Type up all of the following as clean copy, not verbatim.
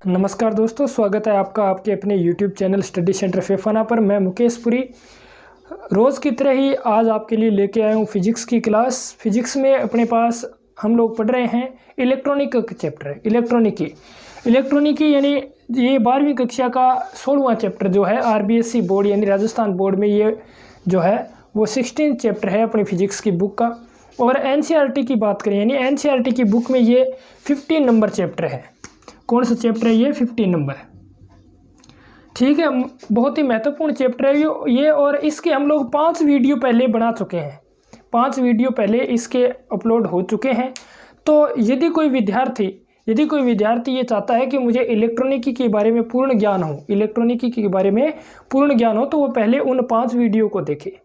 नमस्कार दोस्तों, स्वागत है आपका आपके अपने YouTube channel study centre Phephana पर। मैं मुकेश पुरी रोज़ की तरह ही आज आपके लिए लेके आया हूँ फिजिक्स की क्लास। फिजिक्स में अपने पास हम लोग पढ़ रहे हैं इलेक्ट्रॉनिक का चैप्टर है। इलेक्ट्रॉनिकी यानी ये 12वीं कक्षा का 16वां चैप्टर जो है RBSC बोर्ड यानी राजस्थान बोर्ड में ये जो है वो 16 चैप्टर है अपनी फिजिक्स की बुक का। और NCERT की बात करें यानी NCERT की बुक में ये 15 नंबर चैप्टर है। कौन सा चैप्टर है ये? 15 नंबर। ठीक है, बहुत ही महत्वपूर्ण चैप्टर है ये। और इसके हम लोग 5 वीडियो पहले बना चुके हैं। 5 वीडियो पहले इसके अपलोड हो चुके हैं। तो यदि कोई विद्यार्थी ये चाहता है कि मुझे इलेक्ट्रॉनिकी के बारे में पूर्ण ज्ञान हो, तो वो पहले उन 5 वीडियो को देखे।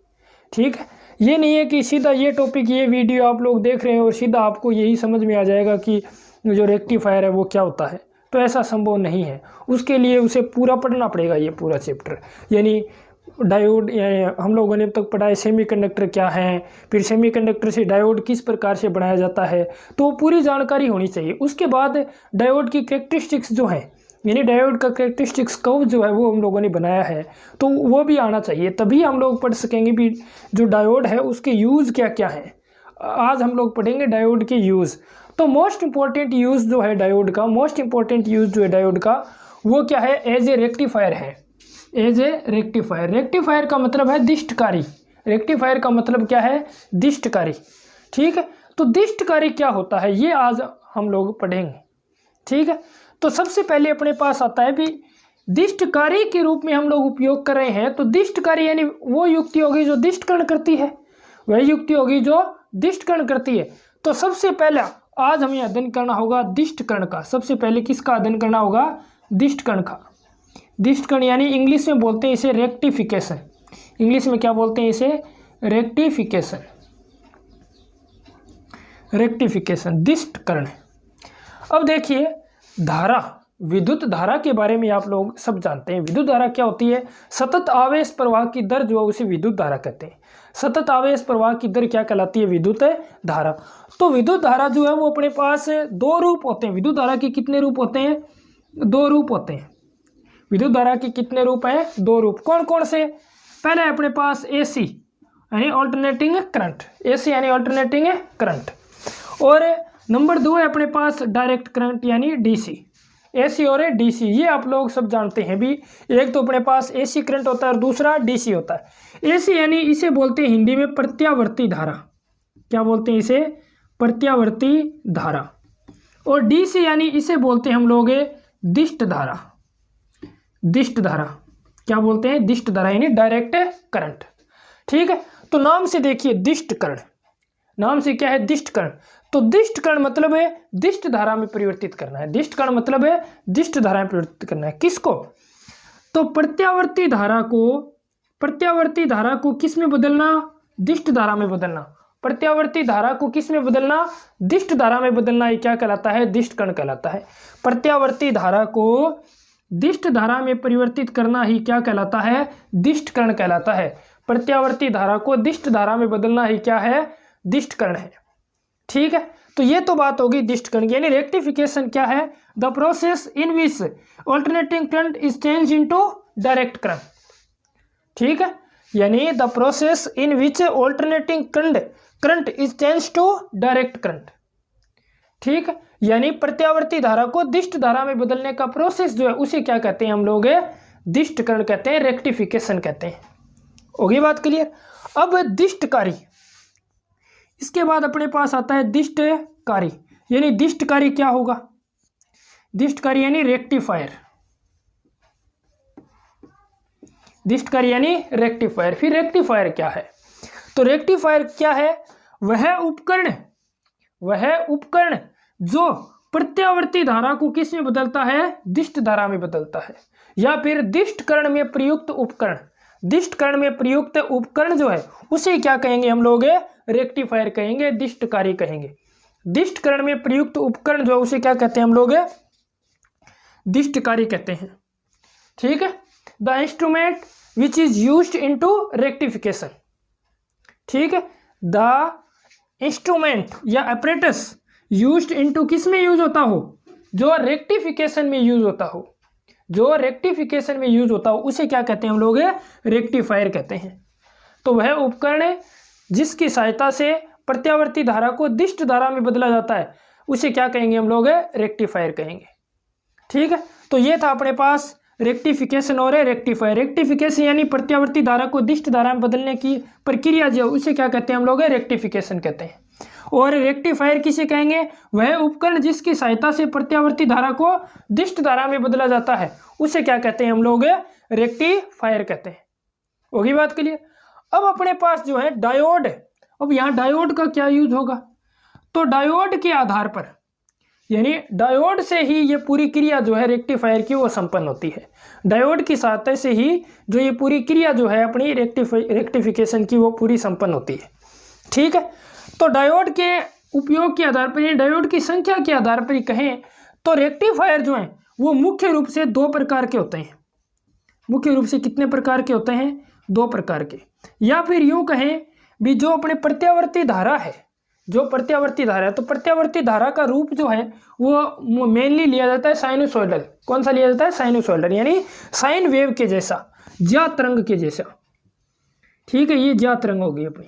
ठीक है, ये नहीं है कि सीधा ये टॉपिक ये वीडियो आप लोग देख रहे हैं और सीधा आपको यही समझ में आ जाएगा कि जो रेक्टिफायर है वो क्या होता है। तो ऐसा संभव नहीं है। उसके लिए उसे पूरा पढ़ना पड़ेगा, ये पूरा चैप्टर। यानी डायोड, हम लोगों ने अब तक पढ़ा है सेमीकंडक्टर क्या है, फिर सेमीकंडक्टर से डायोड किस प्रकार से बनाया जाता है, तो पूरी जानकारी होनी चाहिए। उसके बाद डायोड की कैरेक्टरिस्टिक्स जो है यानी डायोड का कैरेक्टरिस्टिक्स कर्व जो है वो हम लोगों ने बनाया है, तो वो भी आना चाहिए। तभी हम लोग पढ़ सकेंगे भी जो डायोड है उसके यूज़ क्या क्या है। आज हम लोग पढ़ेंगे डायोड के यूज़। तो मोस्ट इंपॉर्टेंट यूज़ जो है डायोड का वो क्या है? एज ए रेक्टिफायर है। As a rectifier. रेक्टिफायर का मतलब है दिष्टकारी। रेक्टिफायर का मतलब क्या है? दिष्टकारी। ठीक है, तो दिष्टकारी क्या होता है ये आज हम लोग पढ़ेंगे। ठीक है, तो सबसे पहले अपने पास आता है भी दिष्टकारी के रूप में हम लोग उपयोग कर रहे हैं। तो दिष्टकारी यानी वो युक्ति होगी जो दिष्टकरण करती है, वही युक्ति होगी जो दिष्टकरण करती है। तो सबसे पहला आज हमें अध्ययन करना होगा दिष्टकरण का। सबसे पहले किसका अध्ययन करना होगा? दिष्टकरण का। दिष्टकरण यानी इंग्लिश में बोलते हैं इसे रेक्टिफिकेशन। इंग्लिश में क्या बोलते हैं इसे? रेक्टिफिकेशन। दिष्टकरण। अब देखिए, धारा, विद्युत धारा के बारे में आप लोग सब जानते हैं। विद्युत धारा क्या होती है? सतत आवेश प्रवाह की दर जो है उसे विद्युत धारा कहते हैं। सतत आवेश प्रवाह की दर क्या कहलाती है? विद्युत धारा। तो विद्युत धारा जो है वो अपने पास 2 रूप होते हैं। विद्युत धारा के कितने रूप होते हैं? 2 रूप होते हैं। विद्युत धारा के कितने रूप हैं? 2 रूप। कौन कौन से? पहले अपने पास AC यानी ऑल्टरनेटिंग करंट। AC यानी ऑल्टरनेटिंग करंट। और नंबर 2 है अपने पास डायरेक्ट करंट यानी DC। AC और DC ये आप लोग सब जानते हैं भी। एक तो अपने पास AC करंट होता है और दूसरा DC होता है। AC यानी इसे बोलते हैं हिंदी में प्रत्यावर्ती धारा। क्या बोलते हैं इसे? प्रत्यावर्ती धारा। और DC यानी इसे बोलते हैं हम लोग दिष्ट धारा। दिष्ट धारा क्या बोलते हैं? दिष्ट धारा यानी डायरेक्ट करंट। ठीक है, तो नाम से देखिए दिष्टकरण। नाम से क्या है? दिष्टकरण। तो दिष्टकरण मतलब है दिष्ट धारा में परिवर्तित करना है। दिष्टकरण मतलब है दिष्ट धारा में परिवर्तित करना है। किसको? तो प्रत्यावर्ती धारा को किस में बदलना? दिष्ट धारा में बदलना। प्रत्यावर्ती धारा को किस में बदलना? दिष्ट धारा में बदलना। ये क्या कहलाता है? दिष्टकरण कहलाता है। प्रत्यावर्ती धारा को दिष्ट धारा में परिवर्तित करना ही क्या कहलाता है? दिष्टकरण कहलाता है। प्रत्यावर्ती धारा को दिष्ट धारा में बदलना ही क्या है? दिष्टकरण है। ठीक है, तो ये तो बात होगी दिष्टकरण की। यानी रेक्टिफिकेशन क्या है? The process in which alternating current is change into direct current. ठीक है, यानी the process in which alternating current is change to direct current. ठीक है, यानी प्रत्यावर्ती धारा को दिष्ट धारा में बदलने का प्रोसेस जो है उसे क्या कहते हैं हम लोग? दिष्टकरण कहते हैं, रेक्टिफिकेशन कहते हैं। होगी बात क्लियर? अब दिष्टकारी, इसके बाद अपने पास आता है दिष्टकारी। यानी दिष्टकारी क्या होगा? दिष्टकारी यानी रेक्टिफायर। दिष्टकारी यानी रेक्टिफायर। फिर रेक्टिफायर क्या है? तो रेक्टिफायर क्या है? वह उपकरण जो प्रत्यावर्ती धारा को किस में बदलता है? दिष्ट धारा में बदलता है। या फिर दिष्टकरण में प्रयुक्त उपकरण। दिष्टकरण में प्रयुक्त उपकरण जो है उसे क्या कहेंगे हम लोग? रेक्टिफायर कहेंगे, दिष्टकारी कहेंगे। दिष्टकरण में प्रयुक्त उपकरण जो है उसे क्या कहते हैं हम लोग? दिष्टकारी कहते हैं। ठीक है, the instrument which is used into rectification. ठीक है, द इंस्ट्रूमेंट या अपरेटस यूज्ड इनटू किस में यूज होता हो? जो रेक्टिफिकेशन में यूज होता हो, जो रेक्टिफिकेशन में यूज होता हो उसे क्या कहते हैं हम लोग? रेक्टिफायर कहते हैं। तो वह उपकरण जिसकी सहायता से प्रत्यावर्ती धारा को दिष्ट धारा में बदला जाता है उसे क्या कहेंगे हम लोग? रेक्टिफायर कहेंगे। ठीक है, तो ये था अपने पास रेक्टिफिकेशन और रेक्टिफायर। रेक्टिफिकेशन यानी प्रत्यावर्ती धारा को दिष्ट धारा में बदलने की प्रक्रिया जो उसे क्या कहते हैं हम लोग? रेक्टिफिकेशन कहते हैं। और रेक्टिफायर किसे कहेंगे? वह उपकरण जिसकी सहायता से प्रत्यावर्ती धारा को दिष्ट धारा में बदला जाता है उसे क्या कहते हैं हम लोग? रेक्टिफायर कहते हैं। होगी बात क्लियर? अब अपने पास जो है डायोड, अब यहाँ डायोड का क्या यूज होगा? तो डायोड के आधार पर, यानी डायोड से ही ये पूरी क्रिया जो है रेक्टिफायर की वो संपन्न होती है। डायोड की सहायता से ही जो ये पूरी क्रिया जो है अपनी रेक्टिफिकेशन की वो पूरी संपन्न होती है। ठीक है, तो डायोड के उपयोग के आधार पर, यानी डायोड की संख्या के आधार पर ही कहें तो रेक्टिफायर जो हैं वो मुख्य रूप से दो प्रकार के होते हैं। मुख्य रूप से कितने प्रकार के होते हैं? दो प्रकार के। या फिर यूं कहें भी जो अपने प्रत्यावर्ती धारा है, जो प्रत्यावर्ती धारा है, तो प्रत्यावर्ती धारा का रूप जो है वो मेनली लिया जाता है साइनोसॉइडल। कौन सा लिया जाता है? साइनोसॉइडल, यानी साइन वेव के जैसा, ज्या तरंग के जैसा। ठीक है, ये ज्या तरंग होगी अपनी।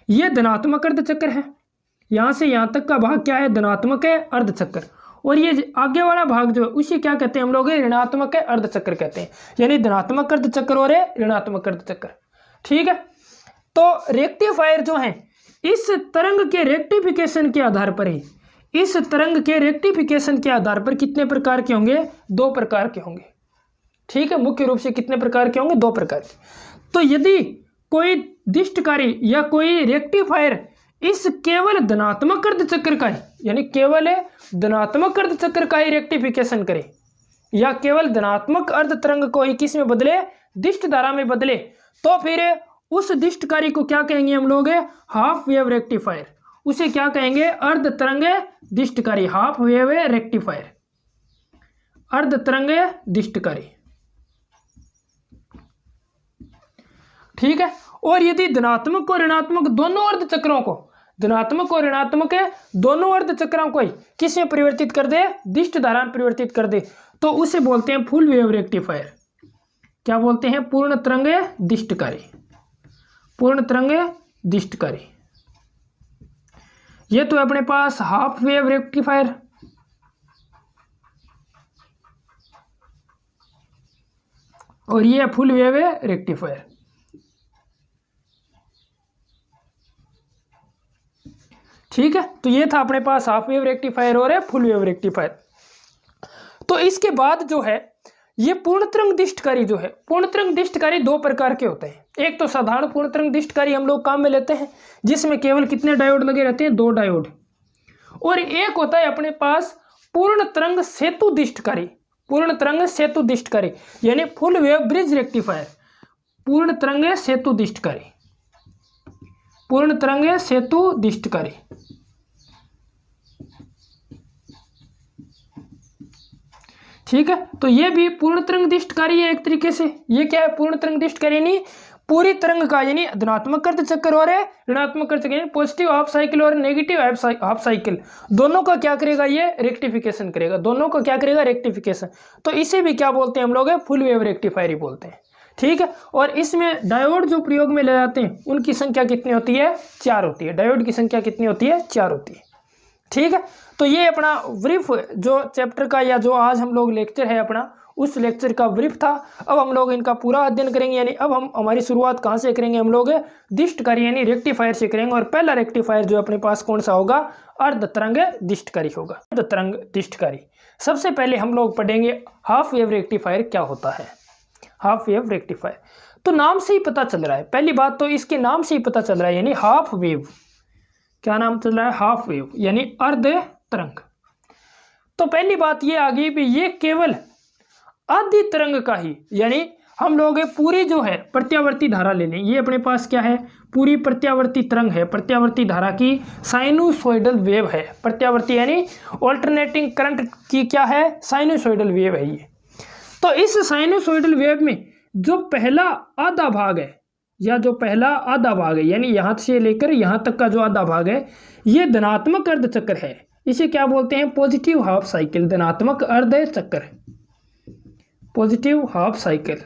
ये धनात्मक अर्धचक्र है, यहां से यहां तक का भाग क्या है? धनात्मक है अर्धचक्र। और ये आगे वाला भाग जो है उसे क्या कहते हैं हम लोग? ऋणात्मक अर्धचक्र कहते हैं, यानी धनात्मक अर्धचक्र और ऋणात्मक अर्धचक्र। ठीक है, तो रेक्टिफायर जो है इस तरंग के रेक्टिफिकेशन के आधार पर ही, इस तरंग के रेक्टिफिकेशन के आधार पर कितने प्रकार के होंगे? दो प्रकार के होंगे। ठीक है, मुख्य रूप से कितने प्रकार के होंगे? दो प्रकार के। तो यदि कोई दिष्टकारी या कोई रेक्टिफायर इस केवल धनात्मक अर्धचक्र का ही, यानी केवल धनात्मक अर्धचक्र का ही रेक्टिफिकेशन करे, या केवल धनात्मक अर्ध तरंग को ही किस में बदले? दिष्ट धारा में बदले, तो फिर उस दिष्टकारी को क्या कहेंगे हम लोग? Half wave rectifier. उसे क्या कहेंगे? अर्ध तरंग दिष्टकारी, हाफ वेव रेक्टिफायर, अर्ध तरंग दिष्टकारी। ठीक है, और यदि धनात्मक और ऋणात्मक दोनों अर्धचक्रों को, धनात्मक और ऋणात्मक दोनों अर्धचक्रों को ही किस में परिवर्तित कर दे? दिष्ट धारा में परिवर्तित कर दे, तो उसे बोलते हैं फुल वेव रेक्टिफायर। क्या बोलते हैं? पूर्ण तरंग दिष्टकारी, पूर्ण तरंग दिष्टकारी। ये तो अपने पास हाफ वेव रेक्टिफायर, और ये फुल वेव रेक्टिफायर। ठीक है, तो ये था अपने पास हाफ वेव रेक्टिफायर और फुल वेव रेक्टिफायर। तो इसके बाद जो है ये पूर्ण तरंग दिष्टकारी जो है, पूर्ण तरंग दिष्टकारी दो प्रकार के होते हैं। एक तो साधारण पूर्ण तरंग दिष्टकारी हम लोग काम में लेते हैं जिसमें केवल कितने डायोड लगे रहते हैं? दो डायोड। और एक होता है अपने पास पूर्ण तरंग सेतु दिष्टकारी, पूर्ण तरंग सेतु दिष्टकारी, यानी फुल वेव ब्रिज रेक्टिफायर। पूर्ण तरंग सेतु दिष्टकारी, पूर्ण तरंग सेतु दिष्टकारी। ठीक है, तो ये भी पूर्ण तरंग दिष्टकारी है एक तरीके से। ये क्या है? पूर्ण तरंग दिष्टकारी, यानी पूरी तरंग का, यानी धनात्मक अर्धचक्र और ऋणात्मक अर्धचक्र, यानी पॉजिटिव हाफ साइकिल और नेगेटिव हाफ साइकिल, दोनों का क्या करेगा? ये रेक्टिफिकेशन करेगा, दोनों का क्या करेगा? रेक्टिफिकेशन। तो इसे भी क्या बोलते हैं हम लोग? फुल वेव रेक्टिफायर ही बोलते हैं। ठीक है, और इसमें डायोड जो प्रयोग में ले जाते हैं उनकी संख्या कितनी होती है? 4 होती है। डायोड की संख्या कितनी होती है? 4 होती है। ठीक है, तो ये अपना ब्रीफ जो चैप्टर का, या जो आज हम लोग लेक्चर है अपना, उस लेक्चर का ब्रीफ था। अब हम लोग इनका पूरा अध्ययन करेंगे, यानी अब हम हमारी शुरुआत कहाँ से करेंगे? हम लोग दिष्टकारी यानी रेक्टिफायर से करेंगे। और पहला रेक्टिफायर जो अपने पास कौन सा होगा? अर्ध तरंग दिष्टकारी होगा, अर्ध तरंग दिष्टकारी। सबसे पहले हम लोग पढ़ेंगे हाफ वेव रेक्टिफायर क्या होता है। हाफ वेव रेक्टिफायर तो नाम से ही पता चल रहा है, पहली बात तो इसके नाम से ही पता चल रहा है, यानी हाफ वेव। क्या नाम चल रहा है? हाफ वेव, यानी अर्ध तरंग। तो पहली बात ये आ गई भी ये केवल आधी तरंग का ही, यानी हम लोग पूरी जो है प्रत्यावर्ती धारा ले लें। ये अपने पास क्या है? पूरी प्रत्यावर्ती तरंग है, प्रत्यावर्ती धारा की साइनोसॉइडल वेव है। प्रत्यावर्ती यानी ऑल्टरनेटिंग करंट की क्या है? साइनोसॉइडल वेव है ये। तो इस साइनोसॉइडल वेव में जो पहला आधा भाग है, या जो पहला आधा भाग है, यानी यहाँ से लेकर यहाँ तक का जो आधा भाग है, ये धनात्मक अर्धचक्र है, इसे क्या बोलते हैं? पॉजिटिव हाफ साइकिल, धनात्मक अर्ध चक्र, पॉजिटिव हाफ साइकिल,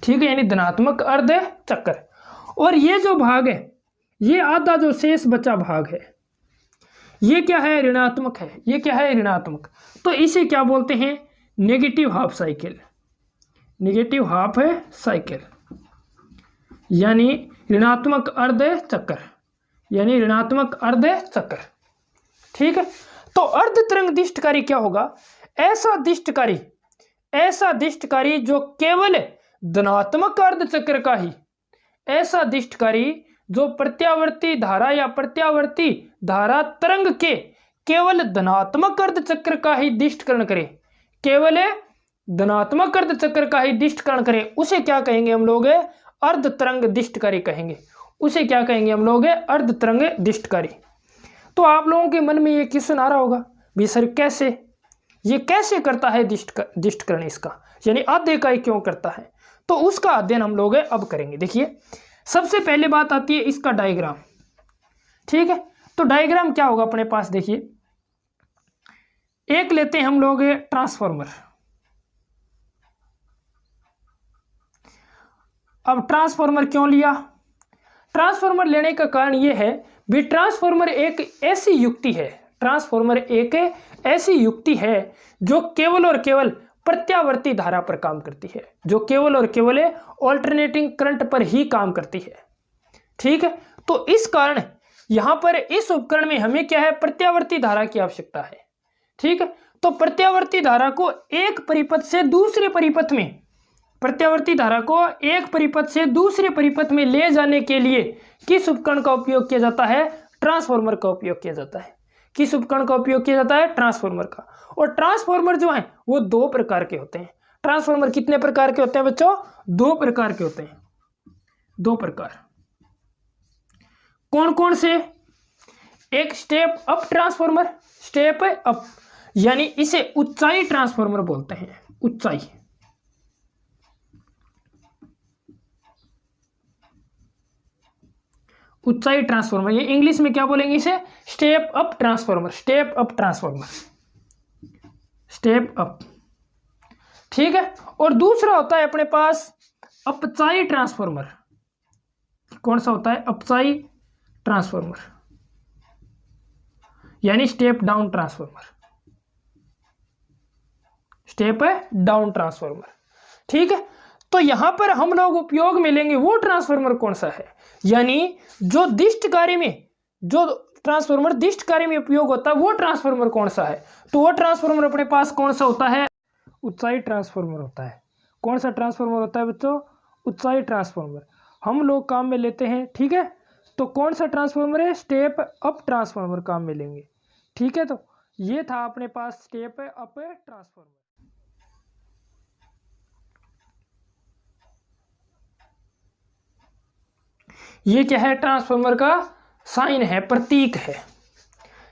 ठीक है, यानी धनात्मक अर्ध चक्र। और ये जो भाग है, ये आधा जो शेष बचा भाग है, ये क्या है? ऋणात्मक है। ये क्या है? ऋणात्मक। तो इसे क्या बोलते हैं? Negative half cycle, negative half cycle, यानी ऋणात्मक अर्ध चक्र, यानी ऋणात्मक अर्ध चक्र, ठीक है। तो अर्ध तरंग दिष्टकारी क्या होगा? ऐसा दिष्टकारी जो केवल धनात्मक अर्ध चक्र का ही, ऐसा दिष्टकारी जो प्रत्यावर्ती धारा या प्रत्यावर्ती धारा तरंग के केवल धनात्मक अर्ध चक्र का ही दिष्टकरण करे, केवल धनात्मक अर्ध चक्र का ही दिष्टकरण करे, उसे क्या कहेंगे हम लोग? अर्ध तरंग दिष्टकारी कहेंगे। उसे क्या कहेंगे हम लोग? अर्ध तरंग दिष्टकारी। तो आप लोगों के मन में ये क्वेश्चन आ रहा होगा, भी सर कैसे, ये कैसे करता है दिष्टकरण इसका, यानी आधे का ही क्यों करता है? तो उसका अध्ययन हम लोग अब करेंगे। देखिए, सबसे पहले बात आती है इसका डायग्राम, ठीक है। तो डायग्राम क्या होगा अपने पास? देखिए, एक लेते हैं हम लोग ट्रांसफार्मर। अब ट्रांसफार्मर क्यों लिया? ट्रांसफार्मर लेने का कारण यह है भी ट्रांसफार्मर एक ऐसी युक्ति है, ट्रांसफार्मर एक ऐसी युक्ति है जो केवल और केवल प्रत्यावर्ती धारा पर काम करती है, जो केवल और केवल ऑल्टरनेटिंग करंट पर ही काम करती है, ठीक है। तो इस कारण यहां पर इस उपकरण में हमें क्या है? प्रत्यावर्ती धारा की आवश्यकता है, ठीक है। तो प्रत्यावर्ती धारा को एक परिपथ से दूसरे परिपथ में, प्रत्यावर्ती धारा को एक परिपथ से दूसरे परिपथ में ले जाने के लिए किस उपकरण का उपयोग किया जाता है? ट्रांसफार्मर का उपयोग किया जाता है। किस उपकरण का उपयोग किया जाता है? ट्रांसफार्मर का। और ट्रांसफार्मर जो है वो दो प्रकार के होते हैं। ट्रांसफार्मर कितने प्रकार के होते हैं बच्चों? दो प्रकार के होते हैं, दो प्रकार। कौन कौन से? एक step up transformer, step up, यानी इसे ऊंचाई ट्रांसफार्मर बोलते हैं, ऊंचाई। ऊंचाई ट्रांसफार्मर, ये इंग्लिश में क्या बोलेंगे इसे? Step up transformer, step up transformer, step up, ठीक है। और दूसरा होता है अपने पास अपचाई ट्रांसफार्मर। कौन सा होता है? अपचाई ट्रांसफार्मर, यानी step down transformer, step down transformer, ठीक है। तो यहां पर हम लोग उपयोग में लेंगे वो ट्रांसफार्मर कौन सा है, यानी जो दिष्ट कार्य में, जो ट्रांसफार्मर दिष्ट कार्य में उपयोग होता है वो ट्रांसफार्मर कौन सा है? तो वो ट्रांसफार्मर अपने पास कौन सा होता है? ऊंचाई ट्रांसफार्मर होता है। कौन सा ट्रांसफार्मर होता है बच्चों? ऊंचाई ट्रांसफार्मर हम लोग काम में लेते हैं, ठीक है। तो कौन सा ट्रांसफार्मर है? स्टेप अप ट्रांसफार्मर काम में लेंगे, ठीक है। तो ये था अपने पास स्टेप अप ट्रांसफार्मर। ये क्या है? ट्रांसफार्मर का साइन है, प्रतीक है,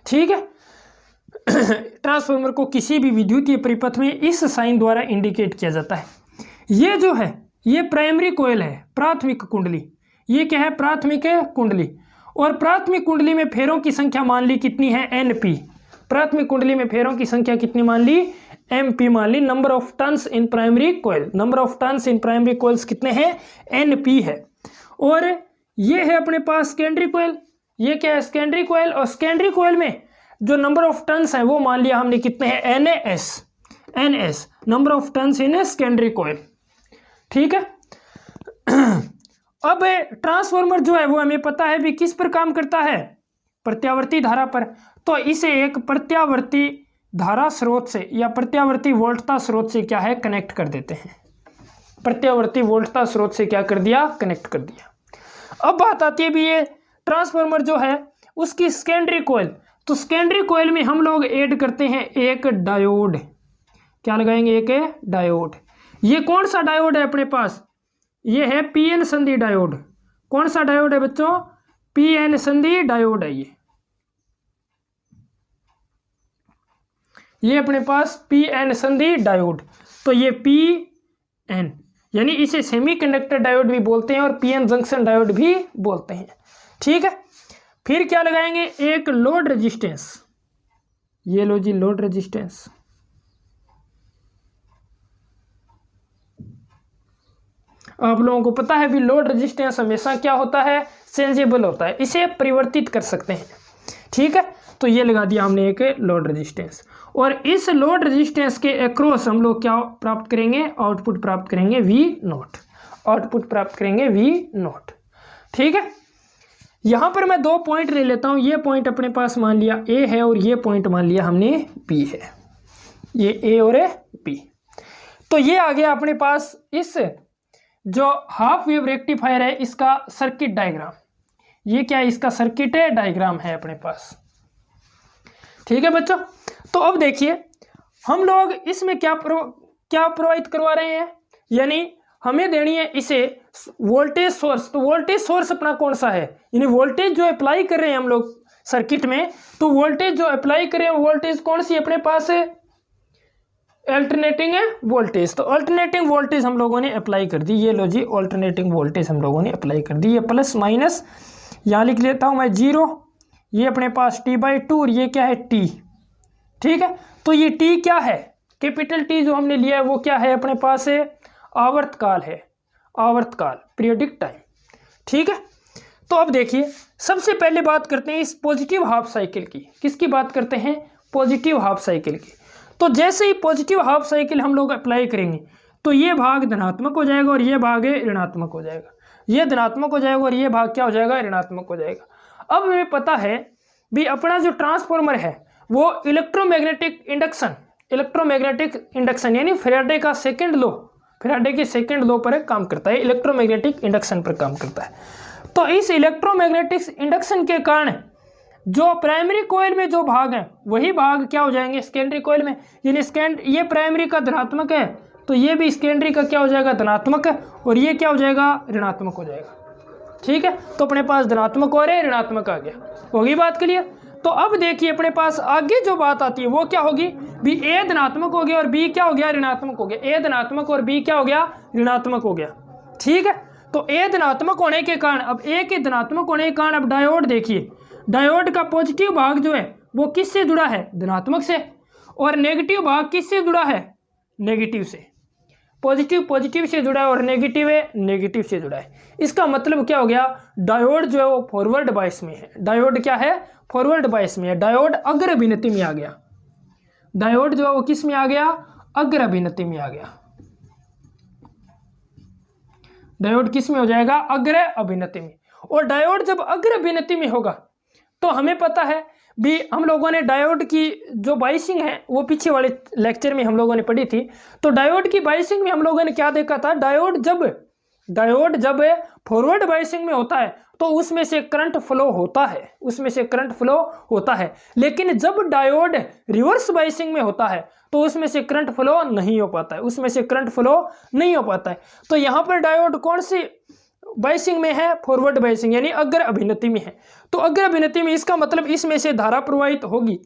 ठीक है। ट्रांसफार्मर को किसी भी विद्युतीय परिपथ में इस साइन द्वारा इंडिकेट किया जाता है। ये जो है ये प्राइमरी कॉइल है, प्राथमिक कुंडली। ये क्या है? प्राथमिक कुंडली। और प्राथमिक कुंडली में फेरों की संख्या मान ली कितनी है? NP। प्राथमिक कुंडली में फेरों की संख्या कितनी मान ली? MP मान ली। Number of turns in primary coil, number of turns in primary coils कितने हैं? NP है। और ये है अपने पास सेकेंडरी कॉइल। ये क्या है? Secondary coil. और सेकेंडरी कॉइल में जो नंबर ऑफ टर्न्स है वो मान लिया हमने कितने हैं? NS, number of turns in secondary coil, ठीक है। अब ट्रांसफार्मर जो है वो हमें पता है भी किस पर काम करता है? प्रत्यावर्ती धारा पर। तो इसे एक प्रत्यावर्ती धारा स्रोत से या प्रत्यावर्ती वोल्टता स्रोत से क्या है? कनेक्ट कर देते हैं। प्रत्यावर्ती वोल्टता स्रोत से क्या कर दिया? कनेक्ट कर दिया। अब बात आती है भी ये ट्रांसफार्मर जो है उसकी सेकेंडरी कॉइल। तो सेकेंडरी कॉइल में हम लोग ऐड करते हैं एक डायोड। क्या लगाएंगे? एक डायोड। ये कौन सा डायोड है अपने पास? ये है PN संधि डायोड। कौन सा डायोड है बच्चों? PN संधि डायोड है ये अपने पास PN संधि डायोड। तो ये PN, यानी इसे सेमीकंडक्टर डायोड भी बोलते हैं और PN जंक्शन डायोड भी बोलते हैं, ठीक है। फिर क्या लगाएंगे, एक लोड रेजिस्टेंस, ये लो जी लोड रेजिस्टेंस। आप लोगों को पता है भी लोड रेजिस्टेंस हमेशा क्या होता है, चेंजेबल होता है, इसे परिवर्तित कर सकते हैं, ठीक है। तो ये लगा दिया हमने एक लोड रेजिस्टेंस, और इस लोड रेजिस्टेंस के अक्रॉस हम लोग क्या प्राप्त करेंगे, आउटपुट प्राप्त करेंगे वी नॉट, आउटपुट प्राप्त करेंगे वी नॉट, ठीक है। यहां पर मैं 2 पॉइंट ले लेता हूं, ये पॉइंट अपने पास मान लिया ए है और ये पॉइंट मान लिया हमने बी है, ये ए और बी। तो ये आ गया अपने पास इस जो हाफ वेव रेक्टिफायर है इसका सर्किट डायग्राम, ये क्या है, इसका सर्किट डायग्राम है अपने पास, ठीक है बच्चों। तो अब देखिए हम लोग इसमें क्या प्रोवाइड करवा रहे हैं, यानी हमें देनी है इसे वोल्टेज सोर्स। तो वोल्टेज सोर्स अपना कौन सा है, यानी वोल्टेज जो अप्लाई कर रहे हैं हम लोग सर्किट में, तो वोल्टेज जो अप्लाई कर रहे हैं वोल्टेज कौन सी अपने पास है, अल्टरनेटिंग वोल्टेज। तो अल्टरनेटिंग वोल्टेज हम लोगों ने अप्लाई कर दी, ये लो जी अल्टरनेटिंग वोल्टेज हम लोगों ने अप्लाई कर दी, ये प्लस माइनस यहाँ लिख लेता हूँ मैं 0, ये अपने पास T/2 और ये क्या है T, ठीक है। तो ये T क्या है, कैपिटल T जो हमने लिया है वो क्या है अपने पास है, आवर्तकाल है, आवर्तकाल, पीरियोडिक टाइम, ठीक है। तो अब देखिए सबसे पहले बात करते हैं इस पॉजिटिव हाफ साइकिल की, किसकी बात करते हैं, पॉजिटिव हाफ साइकिल की। तो जैसे ही पॉजिटिव हाफ साइकिल हम लोग अप्लाई करेंगे तो ये भाग धनात्मक हो जाएगा और ये भाग ऋणात्मक हो जाएगा, ये धनात्मक हो जाएगा और ये भाग क्या हो जाएगा, ऋणात्मक हो जाएगा। अब हमें पता है भी अपना जो ट्रांसफॉर्मर है वो इलेक्ट्रोमैग्नेटिक इंडक्शन यानी फैराडे का सेकंड लॉ, फैराडे के सेकंड लॉ पर काम करता है, इलेक्ट्रोमैग्नेटिक इंडक्शन पर काम करता है। तो इस इलेक्ट्रोमैग्नेटिक इंडक्शन के कारण जो प्राइमरी कॉइल में जो भाग है वही भाग क्या हो जाएंगे सेकेंडरी कॉइल में, यानी ये प्राइमरी का धनात्मक है तो ये भी सेकेंडरी का क्या हो जाएगा, धनात्मक है, और ये क्या हो जाएगा, ऋणात्मक हो जाएगा, ठीक है। तो अपने पास धनात्मक और ऋणात्मक आ गया, होगी बात क्लियर। तो अब देखिए अपने पास आगे जो बात आती है वो क्या होगी, बी ए धनात्मक हो गया और बी क्या हो गया, ऋणात्मक हो गया, ए धनात्मक और बी क्या हो गया, ऋणात्मक हो गया, ठीक है। तो ए धनात्मक होने के कारण, अब ए के धनात्मक होने के कारण अब डायोड देखिए, डायोड का पॉजिटिव भाग जो है वो किससे जुड़ा है, धनात्मक से, और नेगेटिव भाग किससे जुड़ा है, नेगेटिव से। पॉजिटिव से जुड़ा है और नेगेटिव से जुड़ा है। इसका मतलब क्या हो गया, डायोड जो है वो फॉरवर्ड बायस में है, डायोड क्या है, फॉरवर्ड बायस में है, डायोड अग्र अभिनति में आ गया, डायोड जो है वो किस में आ गया, अग्र अभिनति में आ गया, डायोड किस में हो जाएगा, अग्र अभिनति में। और डायोड जब अग्र अभिनति में होगा तो हमें पता है भी, हम लोगों ने डायोड की जो बाइसिंग है वो पीछे वाले लेक्चर में हम लोगों ने पढ़ी थी। तो डायोड की बाइसिंग में हम लोगों ने क्या देखा था, डायोड जब फॉरवर्ड बाइसिंग में होता है तो उसमें से करंट फ्लो होता है, उसमें से करंट फ्लो होता है, लेकिन जब डायोड रिवर्स बाइसिंग में होता है तो उसमें से करंट फ्लो नहीं हो पाता है, उसमें से करंट फ्लो नहीं हो पाता है। तो यहाँ पर डायोड कौन सी बाइसिंग में है, फॉरवर्ड बाइसिंग यानी अग्र अभिनति में है। तो अग्र अभिनति में इसका मतलब इसमें से धारा प्रवाहित होगी,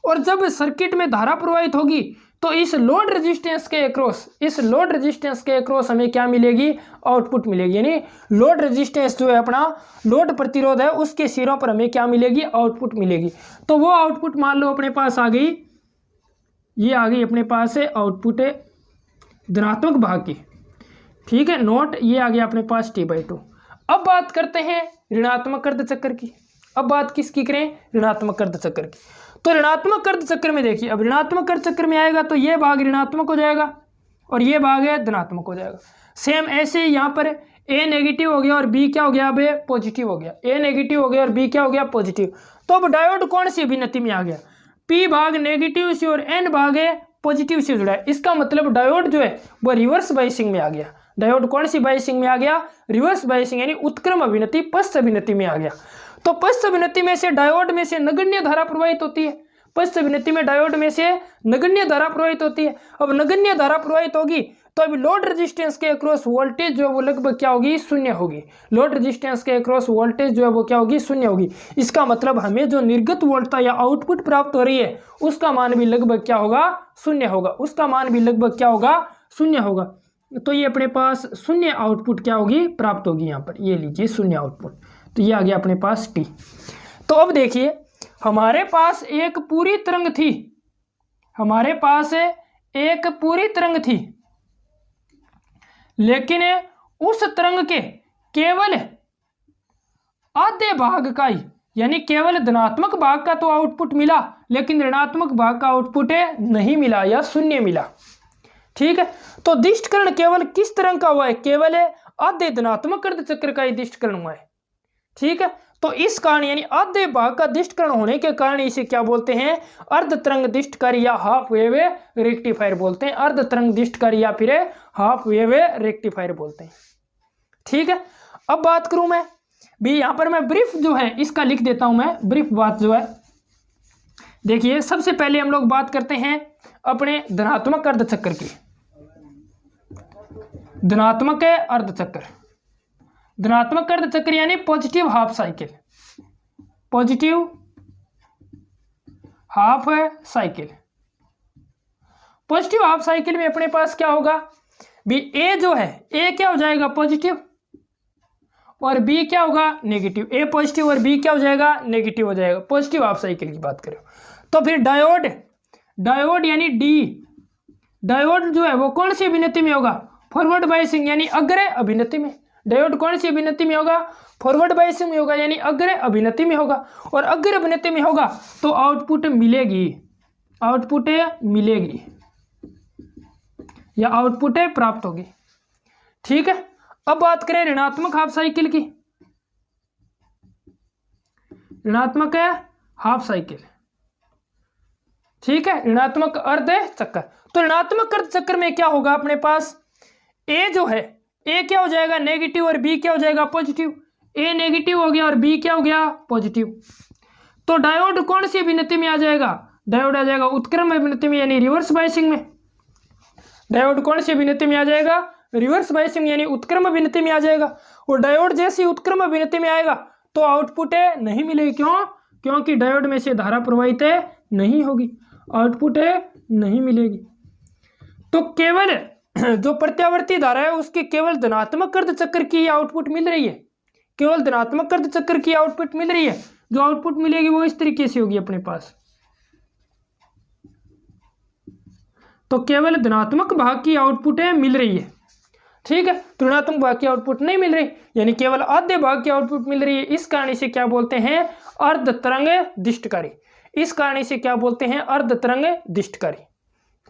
और जब सर्किट में धारा प्रवाहित होगी तो इस लोड रेजिस्टेंस के अक्रॉस हमें क्या मिलेगी, आउटपुट मिलेगी, यानी लोड रेजिस्टेंस जो है अपना लोड प्रतिरोध है उसके सिरों पर हमें क्या मिलेगी, आउटपुट मिलेगी। तो वो आउटपुट मान लो अपने पास आ गई, ये आ गई अपने पास है आउटपुट है धनात्मक भाग की, ठीक है, नोट, ये आ गया अपने पास T/2। अब बात करते हैं ऋणात्मक अर्धचक्र की, अब बात किसकी करें, ऋणात्मक अर्धचक्र की। तो ऋणात्मक अर्धचक्र में देखिए, अब ऋणात्मक अर्धचक्र में आएगा तो ये भाग ऋणात्मक हो जाएगा और ये भाग है धनात्मक हो जाएगा। सेम ऐसे यहाँ पर ए नेगेटिव हो गया और बी क्या हो गया, अब पॉजिटिव हो गया, ए नेगेटिव हो गया और बी क्या हो गया, पॉजिटिव। तो अब डायोड कौन सी अभिनति में आ गया, पी भाग नेगेटिव से और एन भाग है पॉजिटिव से जुड़ा है। इसका मतलब डायोड जो है वो रिवर्स बाइसिंग में आ गया, डायोड कौन सी बाइसिंग में आ गया, रिवर्स बाइसिंग यानी उत्क्रम अभिनति, पश्च अभिनति में आ गया। तो पश्च अभिनति में से डायोड में से नगण्य धारा प्रवाहित होती है, पश्च अभिनति में डायोड में से नगण्य धारा प्रवाहित होती है। अब नगण्य धारा प्रवाहित होगी तो अभी लोड रेजिस्टेंस के अक्रॉस वोल्टेज जो है वो लगभग क्या होगी, शून्य होगी, लोड रेजिस्टेंस के अक्रॉस वोल्टेज जो है वो क्या होगी, शून्य होगी। इसका मतलब हमें जो निर्गत वोल्टता या आउटपुट प्राप्त हो रही है उसका मान भी लगभग क्या होगा, शून्य होगा, उसका मान भी लगभग क्या होगा, शून्य होगा। तो ये अपने पास शून्य आउटपुट क्या होगी, प्राप्त होगी, यहाँ पर ये लीजिए शून्य आउटपुट। तो ये आ गया अपने पास टी। तो अब देखिए हमारे पास एक पूरी तरंग थी, हमारे पास एक पूरी तरंग थी, लेकिन उस तरंग के केवल आधे भाग का ही, यानी केवल धनात्मक भाग का तो आउटपुट मिला, लेकिन ऋणात्मक भाग का आउटपुट नहीं मिला या शून्य मिला। ठीक है, तो दिष्टकरण केवल किस तरंग का हुआ है? केवल आधे धनात्मक अर्धचक्र का ही दिष्टकरण हुआ है। ठीक है, तो इस कारण यानी आधे भाग का दिष्टकरण होने के कारण इसे क्या बोलते हैं? अर्ध तरंग दिष्टकारी या हाफ वेव रेक्टिफायर बोलते हैं। अर्ध तरंग दिष्टकारी या फिर हाफ वेव रेक्टिफायर बोलते हैं। ठीक है, अब बात करूं मैं भी, यहां पर मैं ब्रीफ जो है इसका लिख देता हूं, मैं ब्रीफ बात जो है। देखिए सबसे पहले हम लोग बात करते हैं अपने धनात्मक अर्धचक्र की। धनात्मक अर्धचक्र, धनात्मक अर्धचक्र यानी positive half cycle, positive half cycle. Positive half cycle में अपने पास क्या होगा भी? ए जो है, ए क्या हो जाएगा? पॉजिटिव, और बी क्या होगा? नेगेटिव। ए पॉजिटिव और बी क्या हो जाएगा? नेगेटिव हो जाएगा। पॉजिटिव हाफ साइकिल की बात करें तो फिर डायोड, डायोड यानी डी, डायोड जो है वो कौन सी अभिनति में होगा? फॉरवर्ड बायसिंग यानी अग्र अभिनति में। डायोड कौन सी अभिनति में होगा? फॉरवर्ड बायसिंग में होगा, यानी अग्र अभिनति में होगा। और अग्र अभिनति में होगा तो आउटपुट मिलेगी, आउटपुट मिलेगी या आउटपुट प्राप्त होगी। ठीक है, अब बात करें ऋणात्मक हाफ साइकिल की। ऋणात्मक हाफ साइकिल, ठीक है, ऋणात्मक अर्ध चक्र। तो ऋणात्मक अर्ध चक्र में क्या होगा अपने पास? ए जो है, ए क्या हो जाएगा? नेगेटिव, और बी क्या हो जाएगा? पॉजिटिव। ए नेगेटिव हो गया और बी क्या हो गया? पॉजिटिव। तो डायोड कौन सी अभिनति में आ जाएगा? डायोड आ जाएगा उत्क्रम अभिनति में यानी रिवर्स बायसिंग में। डायोड कौन सी अभिनति में आ जाएगा? रिवर्स बायसिंग यानी उत्क्रम अभिनति में आ जाएगा। और डायोड जैसी उत्क्रम अभिनति में आएगा तो आउटपुट नहीं मिलेगी। क्यों? क्योंकि डायोड में से धारा प्रवाहित नहीं होगी, आउटपुट नहीं मिलेगी। तो केवल जो प्रत्यावर्ती धारा है उसके केवल धनात्मक अर्धचक्र की आउटपुट मिल रही है, केवल धनात्मक अर्धचक्र की आउटपुट मिल रही है। जो आउटपुट मिलेगी वो इस तरीके से होगी अपने पास। तो केवल धनात्मक भाग की आउटपुट मिल रही है। ठीक है, तो ऋणात्मक भाग की आउटपुट नहीं मिल रही, यानी केवल आधे भाग की आउटपुट मिल रही है। इस कारण इसे क्या बोलते हैं? अर्ध तरंग दिष्टकारी। इस कारण इसे क्या बोलते हैं? अर्ध तरंग दिष्टकारी।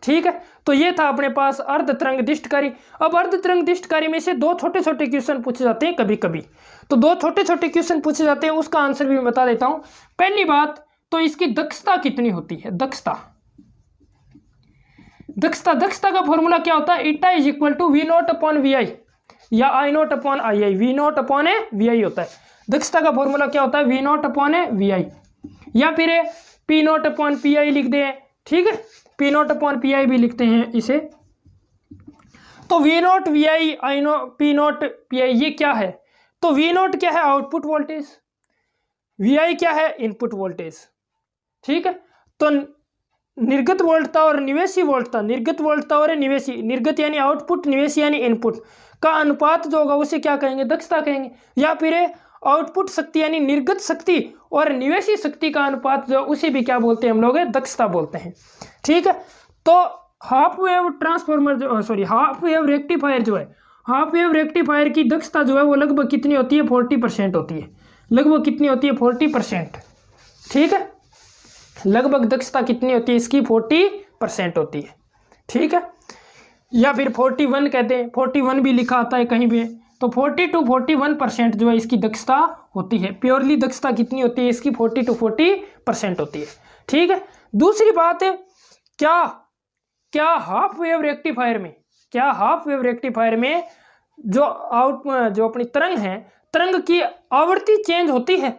ठीक है, तो ये था अपने पास अर्ध तरंग दिष्टकारी। अब अर्ध तरंग दिष्टकारी में से दो छोटे छोटे क्वेश्चन पूछे जाते हैं कभी कभी, तो दो छोटे छोटे क्वेश्चन पूछे जाते हैं, उसका आंसर भी मैं बता देता हूं। पहली बात तो इसकी दक्षता कितनी होती है? दक्षता, दक्षता, दक्षता का फॉर्मूला क्या होता है? Eta is equal to V nought upon V I या I nought upon I I. V nought upon V I होता है। दक्षता का फॉर्मूला क्या होता है? V nought upon V I, या फिर P nought upon P I लिख दे। ठीक है, P nought upon P I भी लिखते हैं इसे। तो V nought V I, I no P nought P I, ये क्या है? तो वी नॉट क्या है? आउटपुट वोल्टेज, वी आई क्या है? Input voltage. ठीक है, तो निर्गत वोल्टता और निवेशी वोल्टता, निर्गत वोल्टता और निवेशी, निर्गत यानी आउटपुट, निवेशी यानी इनपुट का अनुपात जो होगा उसे क्या कहेंगे? दक्षता कहेंगे। या फिर आउटपुट शक्ति यानी निर्गत शक्ति और निवेशी शक्ति का अनुपात जो उसे भी क्या बोलते हैं हम लोग? दक्षता बोलते हैं। ठीक है, तो हाफ वेव ट्रांसफॉर्मर जो, सॉरी, हाफ वेव रेक्टिफायर जो है, हाफ वेव रेक्टिफायर की दक्षता जो है वो लगभग कितनी होती है? 40% होती है। लगभग कितनी होती है? 40%। ठीक है, लगभग दक्षता कितनी होती है इसकी? 40% होती है। ठीक है, या फिर 41 कहते हैं, 41 भी लिखा आता है कहीं भी। तो 40 to 41% जो है इसकी दक्षता होती है। प्योरली दक्षता कितनी होती है इसकी? 40 to 40% होती है। ठीक है, दूसरी बात है, क्या हाफ वेव रेक्टिफायर में, क्या हाफ वेव रेक्टिफायर में जो अपनी तरंग है, तरंग की आवृत्ति चेंज होती है?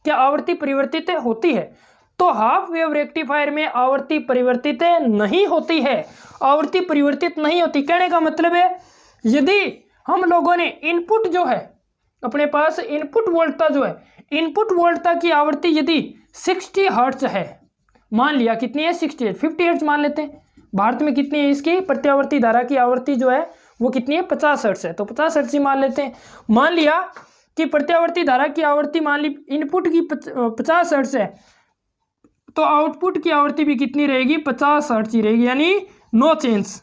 क्या आवृत्ति परिवर्तित होती है? तो हाफ वेव रेक्टिफायर में आवृत्ति परिवर्तित नहीं होती है, आवृत्ति परिवर्तित नहीं होती। कहने का मतलब है यदि हम लोगों ने इनपुट जो है अपने पास, इनपुट वोल्टता जो है, इनपुट वोल्टता की आवृत्ति यदि 60 हर्ट्ज है, मान लिया कितनी है? 60 हर्ट्ज, 50 हर्ट्ज मान लेते हैं। भारत में कितनी है इसकी प्रत्यावर्ती धारा की आवृत्ति जो है वो कितनी है? 50 हर्ट्ज है, तो 50 हर्ट्ज ही मान लेते हैं। मान लिया कि प्रत्यावर्ती धारा की आवृत्ति मान ली इनपुट की 50 हर्ट्ज है, तो आउटपुट की आवृत्ति भी कितनी रहेगी, 50 हर्ट्ज ही रहेगी, यानी नो चेंज।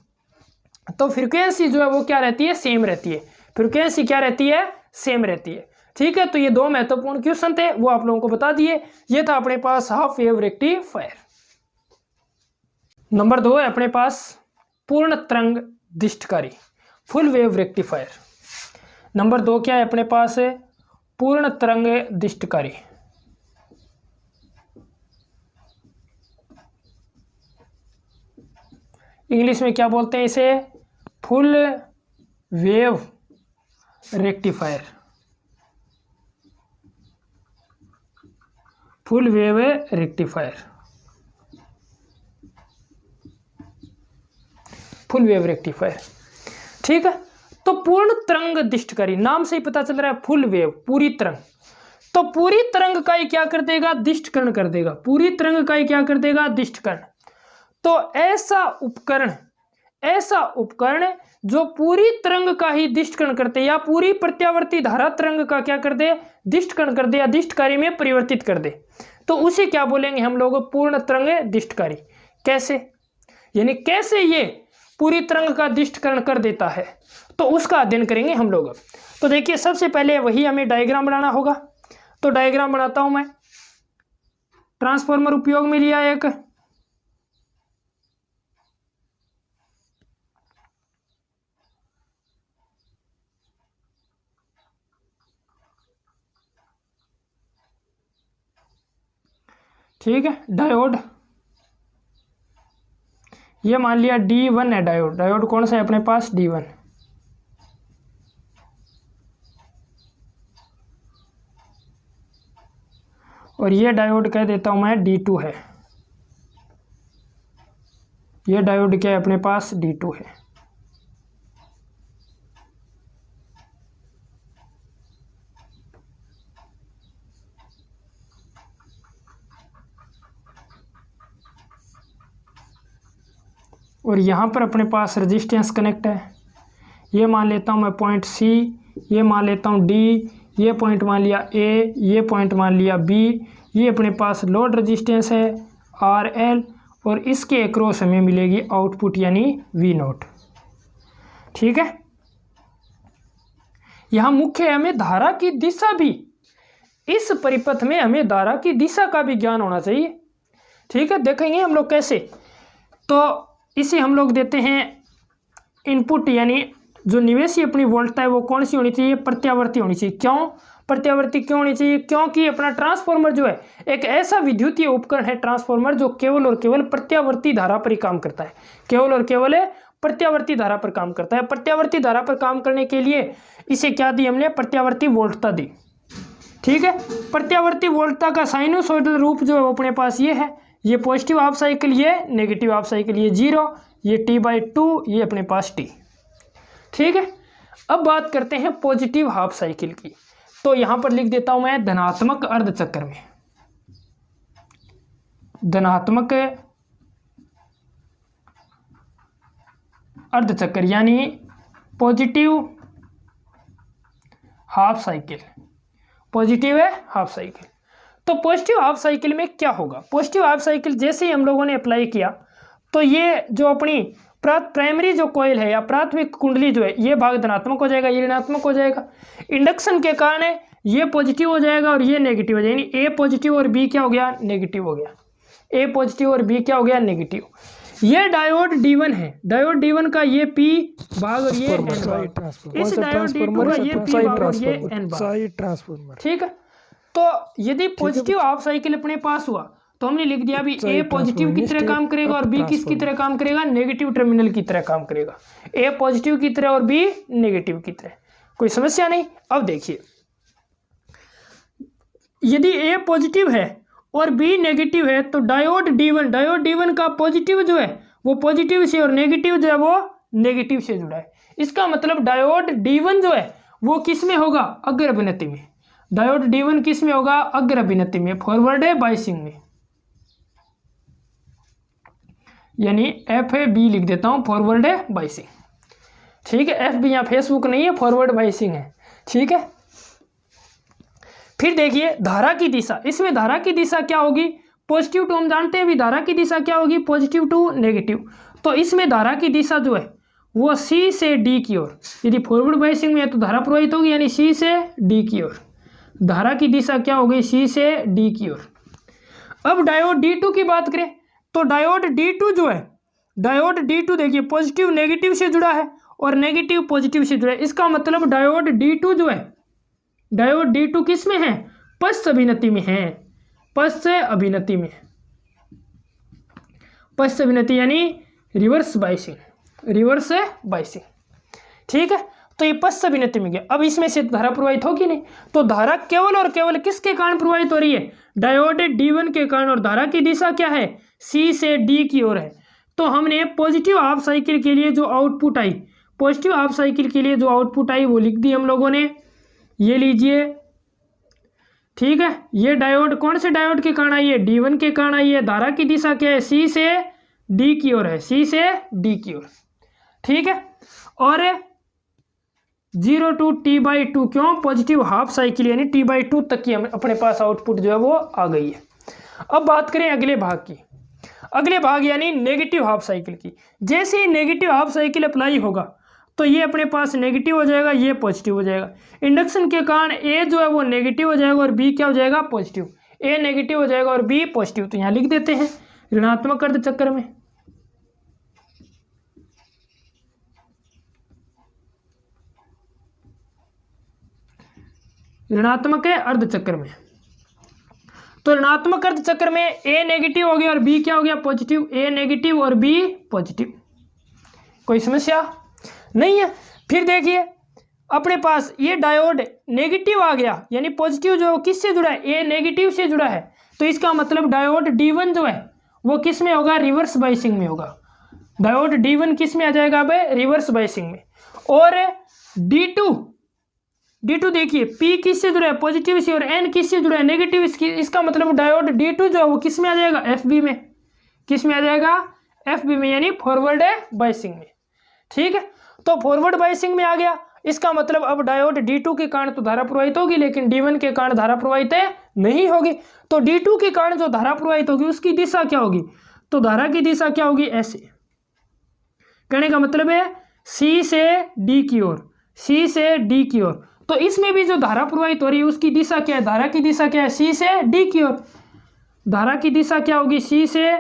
तो फ्रीक्वेंसी जो है वो क्या रहती है, सेम रहती है। फ्रीक्वेंसी क्या रहती है, सेम रहती है। ठीक है, तो ये दो महत्वपूर्ण क्वेश्चन थे, वो आप लोगों को बता दिए। ये था अपने पास हाफ वेव रेक्टिफायर। नंबर 2 है अपने पास पूर्ण तरंग दिष्टकारी, फुल वेव रेक्टिफायर। नंबर 2 क्या है अपने पास, है पूर्ण तरंग दिष्टकारी। इंग्लिश में क्या बोलते हैं इसे, full wave rectifier. Full wave rectifier, full wave rectifier. ठीक है, तो पूर्ण तरंग दिष्टकारी, नाम से ही पता चल रहा है फुल वेव, पूरी तरंग। तो पूरी तरंग का ही क्या कर देगा, दिष्टकरण कर देगा। पूरी तरंग का ही क्या कर देगा, दिष्टकरण। तो ऐसा उपकरण जो पूरी तरंग का ही दिष्टकरण करते, या पूरी प्रत्यावर्ती धारा तरंग का क्या कर दे, दिष्टकरण कर दे, या दिष्टकारी में परिवर्तित कर दे, तो उसे क्या बोलेंगे हम लोग, पूर्ण तरंग दिष्टकारी। कैसे, यानी कैसे ये पूरी तरंग का दिष्टकरण कर देता है, तो उसका अध्ययन करेंगे हम लोग। तो देखिए, सबसे पहले वही हमें डायग्राम बनाना होगा। तो डायग्राम बनाता हूं मैं। ट्रांसफार्मर उपयोग में लिया एक, ठीक है, डायोड, ये मान लिया D1 है डायोड। डायोड कौन सा है अपने पास, D1। और ये डायोड कह देता हूं मैं D2 है। ये डायोड क्या है अपने पास, D2 है। और यहाँ पर अपने पास रेजिस्टेंस कनेक्ट है। ये मान लेता हूँ मैं पॉइंट C, ये मान लेता हूँ D, ये पॉइंट मान लिया A, ये पॉइंट मान लिया B। ये अपने पास लोड रेजिस्टेंस है RL, और इसके अक्रॉस हमें मिलेगी आउटपुट यानी V0। ठीक है, यहाँ मुख्य हमें धारा की दिशा भी, इस परिपथ में हमें धारा की दिशा का भी ज्ञान होना चाहिए। ठीक है, देखेंगे हम लोग कैसे। तो इसे हम लोग देते हैं इनपुट, यानी जो निवेशी अपनी वोल्टता है वो कौन सी होनी चाहिए, प्रत्यावर्ती होनी चाहिए। क्यों प्रत्यावर्ती क्यों होनी चाहिए, क्योंकि अपना ट्रांसफार्मर जो है एक ऐसा विद्युतीय उपकरण है ट्रांसफार्मर, जो केवल और केवल प्रत्यावर्ती धारा पर ही काम करता है। केवल और केवल प्रत्यावर्ती धारा पर काम करता है। प्रत्यावर्ती धारा पर काम करने के लिए इसे क्या दी हमने, प्रत्यावर्ती वोल्टता दी। ठीक है, प्रत्यावर्ती वोल्टता का साइनोसॉइडल रूप जो है वो अपने पास ये है। ये पॉजिटिव हाफ साइकिल, ये नेगेटिव हाफ साइकिल, ये 0, ये T/2, ये अपने पास T। ठीक है, अब बात करते हैं पॉजिटिव हाफ साइकिल की। तो यहां पर लिख देता हूं मैं धनात्मक अर्धचक्र में, धनात्मक अर्धचक्र यानी पॉजिटिव हाफ साइकिल। पॉजिटिव है हाफ साइकिल। तो पॉजिटिव हाफ साइकिल में क्या होगा, पॉजिटिव हाफ साइकिल जैसे ही हम लोगों ने अप्लाई किया, तो ये जो अपनी प्राइमरी जो कॉइल है या प्राथमिक कुंडली जो है, ये भाग धनात्मक हो जाएगा, ये ऋणात्मक हो जाएगा। इंडक्शन के कारण ये पॉजिटिव हो जाएगा और ये नेगेटिव हो जाएगा, यानी ए पॉजिटिव और बी क्या हो गया, नेगेटिव हो गया। ए पॉजिटिव और बी क्या हो गया, नेगेटिव। ये डायोड D1 है, डायोड D1 का ये P भाग और ये N भाग, इस डायोड D2 का ये P भाग और ये N भाग। ठीक है, तो यदि पॉजिटिव हाफ साइकिल अपने पास हुआ तो हमने लिख दिया अभी ए पॉजिटिव की तरह काम करेगा और बी किसकी तरह काम करेगा, नेगेटिव टर्मिनल की तरह काम करेगा। ए पॉजिटिव की तरह और बी नेगेटिव की तरह, कोई समस्या नहीं। अब देखिए, यदि ए पॉजिटिव है और बी नेगेटिव है तो डायोड D1 का पॉजिटिव जो है वो पॉजिटिव से और नेगेटिव जो है वो नेगेटिव से जुड़ा है। इसका मतलब डायोड D1 जो है वो किस में होगा, अग्र अभिनति में। डायोड D1 किस में होगा, अग्र अभिनति में, फॉरवर्ड बायसिंग में, यानी FAB लिख देता हूं, फॉरवर्ड बायसिंग। ठीक है, FB यहाँ फेसबुक नहीं है, फॉरवर्ड बायसिंग है। ठीक है, फिर देखिए धारा की दिशा, इसमें धारा की दिशा क्या होगी, पॉजिटिव टू हम जानते हैं, अभी धारा की दिशा क्या होगी, पॉजिटिव टू नेगेटिव। तो इसमें धारा की दिशा जो है वो सी से डी की ओर, यदि फॉरवर्ड बायसिंग में है तो धारा प्रवाहित होगी यानी सी से डी की ओर। धारा की दिशा क्या हो गई, सी से डी की ओर। अब डायोड D2 की बात करें तो डायोड D2 जो है, डायोड D2 देखिए पॉजिटिव नेगेटिव से जुड़ा है और नेगेटिव पॉजिटिव से जुड़ा है। इसका मतलब डायोड D2 जो है, डायोड D2 किस में है, पश्च अभिनति में है, पश्च अभिनति में, पश्च अभिनति यानी रिवर्स बाइसिंग, रिवर्स बाइसिंग। ठीक है, तो ये पश्च अभिनति में गया। अब इसमें से धारा प्रवाहित होगी नहीं, तो धारा केवल और केवल किसके कारण प्रवाहित हो रही है, डायोड D1 के कारण। और धारा की दिशा क्या है, C से D की ओर है। तो हमने पॉजिटिव हाफ साइकिल के लिए जो output I, positive half cycle के लिए जो आउटपुट आई वो लिख दी हम लोगों ने, ये लीजिए। ठीक है, ये डायोड कौन से डायोड के कारण आई है, D1 के कारण आई है। धारा की दिशा क्या है, C से D की ओर है, C से D की ओर। ठीक है, और 0 to T/2 क्यों, पॉजिटिव हाफ साइकिल यानी T/2 तक की हम अपने पास आउटपुट जो है वो आ गई है। अब बात करें अगले भाग की, अगले भाग यानी नेगेटिव हाफ साइकिल की। जैसे ही नेगेटिव हाफ साइकिल अप्लाई होगा तो ये अपने पास नेगेटिव हो जाएगा, ये पॉजिटिव हो जाएगा। इंडक्शन के कारण ए जो है वो नेगेटिव हो जाएगा और बी क्या हो जाएगा, पॉजिटिव। ए नेगेटिव हो जाएगा और बी पॉजिटिव। तो यहाँ लिख देते हैं ऋणात्मक अर्ध चक्र में, ऋणात्मक है अर्ध चक्र में। तो ऋणात्मक अर्ध चक्र में ए नेगेटिव हो गया और बी क्या हो गया, पॉजिटिव। ए नेगेटिव और बी पॉजिटिव, कोई समस्या नहीं है। फिर देखिए अपने पास ये डायोड नेगेटिव आ गया यानी पॉजिटिव जो किससे जुड़ा है, ए नेगेटिव से जुड़ा है। तो इसका मतलब डायोड D1 जो है वो किस में होगा, रिवर्स बाइसिंग में होगा। डायोड D1 किस में आ जाएगा, अब रिवर्स बाइसिंग में। और D2 देखिए P किससे जुड़ा है, पॉजिटिव से, और N किससे जुड़ा है, नेगेटिव। इसका मतलब डायोड D2 जो है वो किस में आ जाएगा, FB में। किस में आ जाएगा, FB में, यानी फॉरवर्ड बाइसिंग में। ठीक है, तो फॉरवर्ड बाइसिंग में आ गया। इसका मतलब अब डायोड D2 के कारण तो धारा प्रवाहित होगी लेकिन D1 के कारण धारा प्रवाहित नहीं होगी। तो D2 के कारण जो धारा प्रवाहित होगी उसकी दिशा क्या होगी, तो धारा की दिशा क्या होगी, ऐसे। कहने का मतलब है C से D की ओर, C से D की ओर। तो इसमें भी जो धारा प्रवाहित हो रही है उसकी दिशा क्या है, धारा की दिशा क्या है, C से D की ओर। धारा की दिशा क्या होगी, C से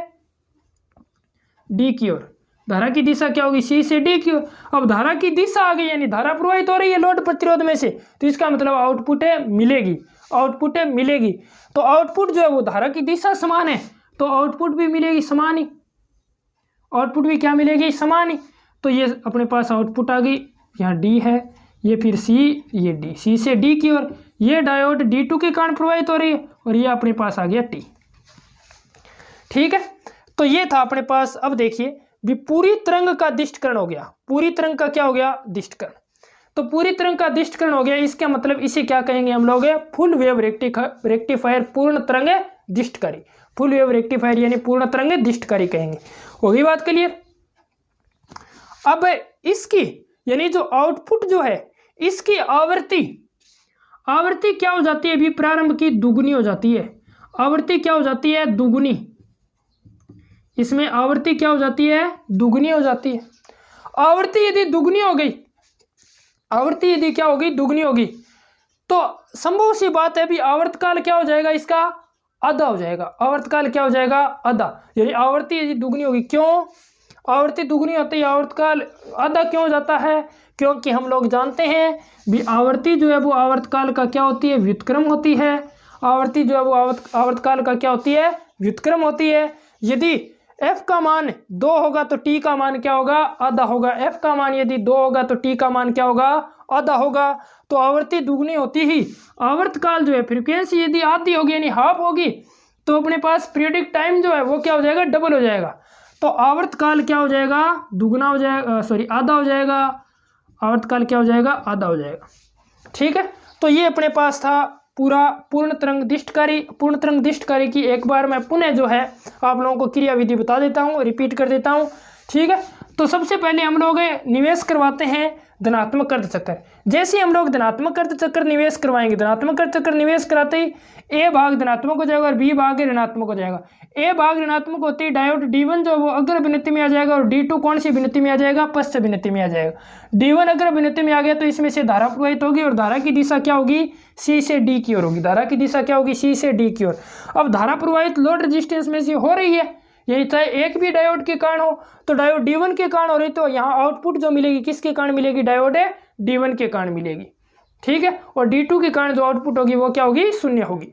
D की ओर। धारा की दिशा क्या होगी, C से D की ओर। अब धारा की दिशा आ गई यानी धारा प्रवाहित हो रही है लोड प्रतिरोध में से, तो इसका मतलब आउटपुट मिलेगी, आउटपुट मिलेगी। तो आउटपुट जो है वो धारा की दिशा समान है तो आउटपुट भी मिलेगी समान ही, आउटपुट भी क्या मिलेगी, समान ही। तो ये अपने पास आउटपुट आ गई, यहाँ D है, ये फिर C, ये D, C से D की ओर। ये डायोड D2 के कारण प्रवाहित हो रही है और ये अपने पास आ गया T। ठीक है, तो ये था अपने पास। अब देखिए भी पूरी तरंग का दिष्टकरण हो गया, पूरी तरंग का क्या हो गया, दिष्टकरण। तो पूरी तरंग का दिष्टकरण हो गया, इसका मतलब इसे क्या कहेंगे हम लोग, फुल वेव रेक्टिफायर, पूर्ण तरंग दिष्टकारी। फुल वेव रेक्टिफायर यानी पूर्ण तरंग दिष्टकारी कहेंगे। होगी बात क्लियर। अब इसकी यानी जो आउटपुट जो है इसकी आवृत्ति, आवृत्ति क्या हो जाती है, अभी प्रारंभ की दुगुनी हो जाती है। आवृत्ति क्या हो जाती है, दुगुनी। इसमें आवृत्ति क्या हो जाती है, दुगुनी हो जाती है। आवृत्ति यदि दुगुनी हो गई, आवृत्ति यदि क्या होगी, दुगुनी होगी, तो संभव सी बात है भी आवर्तकाल क्या हो जाएगा, इसका आधा हो जाएगा। आवर्तकाल क्या हो जाएगा, आधा। यानी आवृत्ति यदि दुगुनी होगी, क्यों आवृत्ति दुगुनी होती है आवर्तकाल आधा क्यों हो जाता है, क्योंकि हम लोग जानते हैं भी आवृत्ति जो है वो आवर्तकाल का क्या होती है, व्युत्क्रम होती है। आवृत्ति जो है वो आवर्तकाल का क्या होती है, व्युत्क्रम होती है। यदि f का मान 2 होगा तो t का मान क्या होगा, आधा होगा। f का मान यदि 2 होगा तो t का मान क्या होगा, आधा होगा। तो आवृत्ति दुगनी होती ही आवर्तकाल जो है, फ्रीक्वेंसी यदि आधी होगी यानी हाफ होगी, तो अपने पास पीरियडिक टाइम जो है वो क्या हो जाएगा, डबल हो जाएगा। तो आवर्तकाल क्या हो जाएगा, दुगना हो जाएगा, सॉरी आधा हो जाएगा। आवर्तकाल क्या हो जाएगा, आधा हो जाएगा। ठीक है, तो ये अपने पास था पूरा पूर्ण तरंग दिष्टकारी। पूर्ण तरंग दिष्टकारी की एक बार मैं पुनः जो है आप लोगों को क्रिया विधि बता देता हूँ, रिपीट कर देता हूँ। ठीक है, तो सबसे पहले हम लोग निवेश करवाते हैं धनात्मक अर्धचक्र। जैसे हम लोग धनात्मक अर्धचक्र निवेश करवाएंगे, धनात्मक अर्धचक्र निवेश कराते ही ए भाग धनात्मक हो जाएगा और बी भाग ऋणात्मक हो जाएगा। ए भाग ऋणात्मक होते ही डायोड D1 जो वो अग्र अभिनति में आ जाएगा और D2 कौन सी अभिनति में आ जाएगा, पश्च अभिनति में आ जाएगा। D1 अग्र अभिनति में आ गया तो इसमें से धारा प्रवाहित होगी और धारा की दिशा क्या होगी, C से D की ओर होगी। धारा की दिशा क्या होगी, C से D की ओर। अब धारा प्रवाहित लोड रेजिस्टेंस में से हो रही है, यही चाहे एक भी डायोड के कारण हो, तो डायोड D1 के कारण हो रही तो यहाँ आउटपुट जो मिलेगी किसके कारण मिलेगी, डायोड D1 के कारण मिलेगी, ठीक है। और D2 के कारण जो आउटपुट होगी वो क्या होगी, शून्य होगी।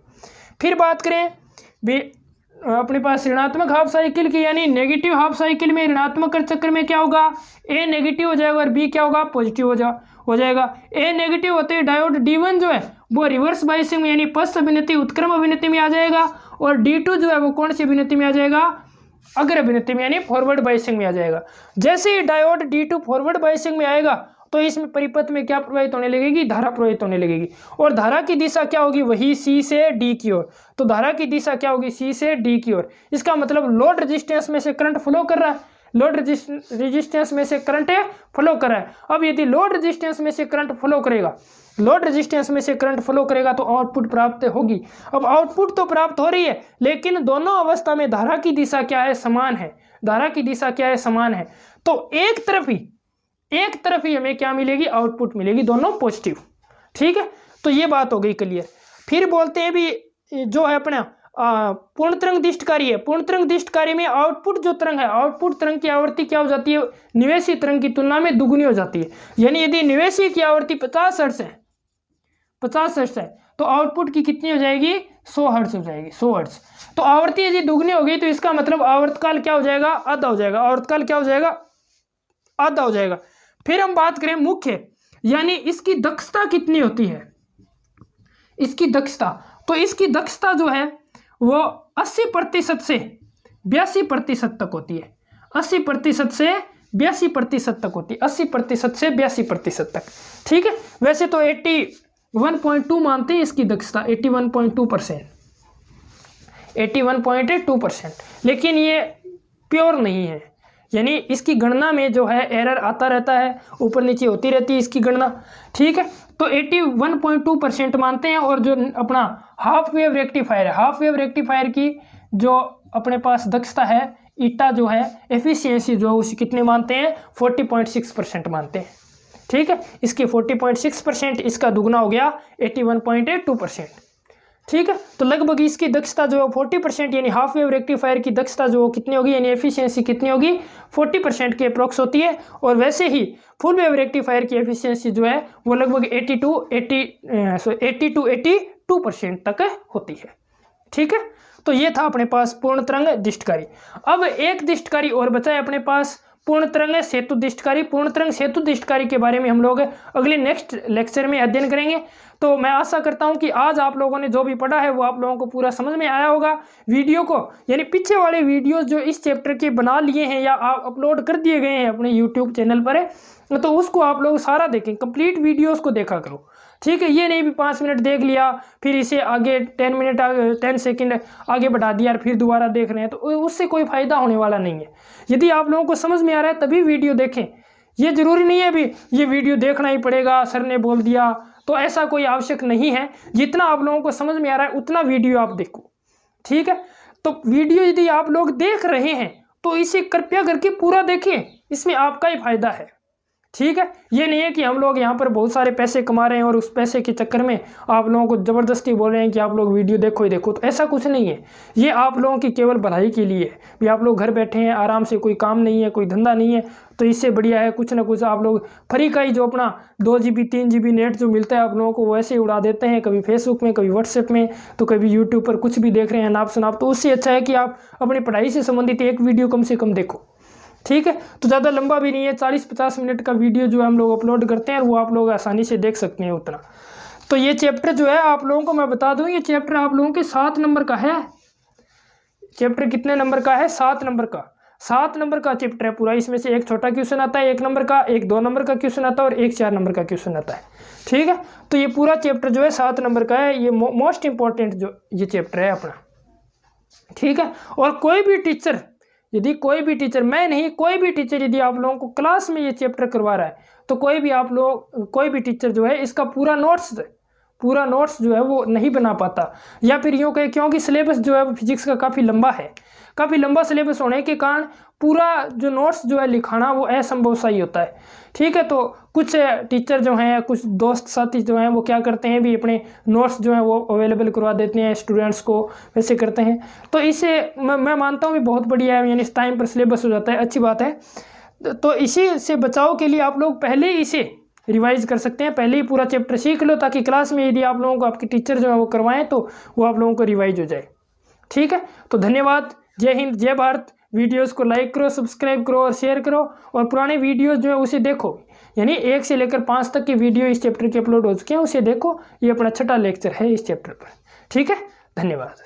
फिर बात करें भी अपने पास ऋणात्मक हाफ साइकिल की, यानी नेगेटिव हाफ साइकिल में ऋणात्मक चक्र में क्या होगा, ए नेगेटिव हो जाएगा और बी क्या होगा, पॉजिटिव हो जाएगा। ए नेगेटिव होते ही डायोड D1 जो है वो रिवर्स बाइसिंग में यानी पश्च अभिनति उत्क्रम अभिनति में आ जाएगा और D2 जो है वो कौन सी अभिनति में आ जाएगा, अग्र अभिनति में यानी फॉरवर्ड बाइसिंग में आ जाएगा। जैसे ही डायोड D2 फॉरवर्ड बाइसिंग में आएगा तो इसमें परिपथ में क्या प्रवाहित होने लगेगी, धारा प्रवाहित होने लगेगी और धारा की दिशा क्या होगी, वही C से D की ओर। तो धारा की दिशा क्या होगी, C से D की ओर। इसका मतलब लोड रेजिस्टेंस में से करंट फ्लो कर रहा है, लोड रेजिस्टेंस में से करंट फ्लो कर रहा है। अब यदि लोड रेजिस्टेंस में से करंट फ्लो करेगा, लोड रेजिस्टेंस में से करंट फ्लो करेगा तो आउटपुट प्राप्त होगी। अब आउटपुट तो प्राप्त हो रही है लेकिन दोनों अवस्था में धारा की दिशा क्या है, समान है। धारा की दिशा क्या है, समान है। तो एक तरफ ही हमें क्या मिलेगी, आउटपुट मिलेगी, दोनों पॉजिटिव, ठीक है। तो ये बात हो गई क्लियर। फिर बोलते हैं भी जो है अपना पूर्ण तरंग दिष्ट कार्य है। पूर्ण तरंग दिष्ट कार्य में आउटपुट जो तरंग है, आउटपुट तरंग की आवृत्ति क्या हो जाती है, निवेशी तरंग की तुलना में दुगुनी हो जाती है। यानी यदि निवेशी की आवृत्ति 50 हर्ट्ज है, 50 हर्ट्ज है तो आउटपुट की कितनी हो जाएगी, 100 हर्ट्ज हो जाएगी, 100 हर्ट्ज। तो आवृत्ति यदि दुगनी हो गई तो इसका मतलब आवर्तकाल क्या हो जाएगा, आधा हो जाएगा। आवर्तकाल क्या हो जाएगा, आधा हो जाएगा। फिर हम बात करें मुख्य, यानी इसकी दक्षता कितनी होती है, इसकी दक्षता। तो इसकी दक्षता जो है वो 80% से 82% तक होती है। 80% से 82% तक होती है, 80% से 82% तक, ठीक है। वैसे तो 81.2 मानते हैं इसकी दक्षता, 81.2%, 81.2%, लेकिन ये प्योर नहीं है। यानी इसकी गणना में जो है एरर आता रहता है, ऊपर नीचे होती रहती है इसकी गणना, ठीक है। तो 81.2% मानते हैं। और जो अपना हाफ वेव रेक्टिफायर है, हाफ वेव रेक्टिफायर की जो अपने पास दक्षता है, ईटा जो है, एफिशिएंसी जो है उसे कितने मानते हैं, 40.6% मानते हैं, ठीक है। इसकी 40.6%, इसका दुगना हो गया 81.2%, ठीक है। तो लगभग इसकी दक्षता जो है 40%, यानी हाफ वेव रेक्टिफायर की दक्षता जो कितनी होगी, यानी एफिशिएंसी कितनी होगी, 40% के अप्रोक्स होती है। और वैसे ही फुल वेव रेक्टिफायर की एफिशिएंसी जो है वो लगभग 80 to 82% तक होती है, ठीक है। तो ये था अपने पास पूर्ण तरंग दिष्टकारी। अब एक दिष्टकारी और बचा है अपने पास, पूर्ण तरंग सेतु दिष्टकारी। पूर्ण तरंग सेतु दिष्टकारी के बारे में हम लोग अगले नेक्स्ट लेक्चर में अध्ययन करेंगे। तो मैं आशा करता हूं कि आज आप लोगों ने जो भी पढ़ा है वो आप लोगों को पूरा समझ में आया होगा। वीडियो को, यानी पीछे वाले वीडियोस जो इस चैप्टर के बना लिए हैं या आप अपलोड कर दिए गए हैं अपने यूट्यूब चैनल पर, तो उसको आप लोग सारा देखें, कंप्लीट वीडियोस को देखा करो, ठीक है। ये नहीं भी 5 मिनट देख लिया फिर इसे आगे 10 सेकंड आगे बढ़ा दिया और फिर दोबारा देख रहे हैं, तो उससे कोई फायदा होने वाला नहीं है। यदि आप लोगों को समझ में आ रहा है तभी वीडियो देखें। ये जरूरी नहीं है अभी ये वीडियो देखना ही पड़ेगा, सर ने बोल दिया, तो ऐसा कोई आवश्यक नहीं है। जितना आप लोगों को समझ में आ रहा है उतना वीडियो आप देखो, ठीक है। तो वीडियो यदि आप लोग देख रहे हैं तो इसे कृपया करके पूरा देखिए, इसमें आपका ही फायदा है, ठीक है। ये नहीं है कि हम लोग यहाँ पर बहुत सारे पैसे कमा रहे हैं और उस पैसे के चक्कर में आप लोगों को ज़बरदस्ती बोल रहे हैं कि आप लोग वीडियो देखो ही देखो, तो ऐसा कुछ नहीं है। ये आप लोगों की केवल भलाई के लिए है भी आप लोग घर बैठे हैं आराम से, कोई काम नहीं है, कोई धंधा नहीं है, तो इससे बढ़िया है कुछ ना कुछ आप लोग फ्री का ही जो अपना 2 GB 3 GB नेट जो मिलता है आप लोगों को वैसे ही उड़ा देते हैं, कभी फेसबुक में, कभी व्हाट्सएप में, तो कभी यूट्यूब पर कुछ भी देख रहे हैं नाप शनाप। तो उससे अच्छा है कि आप अपनी पढ़ाई से संबंधित एक वीडियो कम से कम देखो, ठीक है। तो ज़्यादा लंबा भी नहीं है, 40-50 मिनट का वीडियो जो हम लोग अपलोड करते हैं वो आप लोग आसानी से देख सकते हैं उतना। तो ये चैप्टर जो है आप लोगों को मैं बता दूं, ये चैप्टर आप लोगों के 7 नंबर का है। चैप्टर कितने नंबर का है, 7 नंबर का। 7 नंबर का चैप्टर है पूरा। इसमें से एक छोटा क्वेश्चन आता है 1 नंबर का, एक 2 नंबर का क्वेश्चन आता है और एक 4 नंबर का क्वेश्चन आता है, ठीक है। तो ये पूरा चैप्टर जो है 7 नंबर का है। ये मोस्ट इंपॉर्टेंट जो ये चैप्टर है अपना, ठीक है। और कोई भी टीचर यदि कोई भी टीचर, मैं नहीं कोई भी टीचर, यदि आप लोगों को क्लास में ये चैप्टर करवा रहा है तो कोई भी टीचर जो है इसका पूरा नोट्स जो है वो नहीं बना पाता। या फिर यूँ कहे क्योंकि सिलेबस जो है फिजिक्स का काफ़ी लंबा सिलेबस होने के कारण पूरा जो नोट्स जो है लिखाना वो असंभव सा ही होता है। ठीक है, तो कुछ टीचर जो हैं, कुछ दोस्त साथी जो हैं वो क्या करते हैं भी अपने नोट्स जो हैं वो अवेलेबल करवा देते हैं स्टूडेंट्स को, वैसे करते हैं। तो इसे मैं मानता हूँ भी बहुत बढ़िया है, यानी इस टाइम पर सिलेबस हो जाता है, अच्छी बात है। तो इसी से बचाव के लिए आप लोग पहले ही इसे रिवाइज कर सकते हैं, पहले ही पूरा चैप्टर सीख लो, ताकि क्लास में यदि आप लोगों को आपके टीचर जो है वो करवाएं तो वो आप लोगों को रिवाइज हो जाए। ठीक है, तो धन्यवाद, जय हिंद, जय भारत। वीडियोस को लाइक करो, सब्सक्राइब करो और शेयर करो, और पुराने वीडियोस जो है उसे देखो, यानी 1 से लेकर 5 तक के वीडियो इस चैप्टर के अपलोड हो चुके हैं, उसे देखो। ये अपना 6ठा लेक्चर है इस चैप्टर पर। ठीक है, धन्यवाद।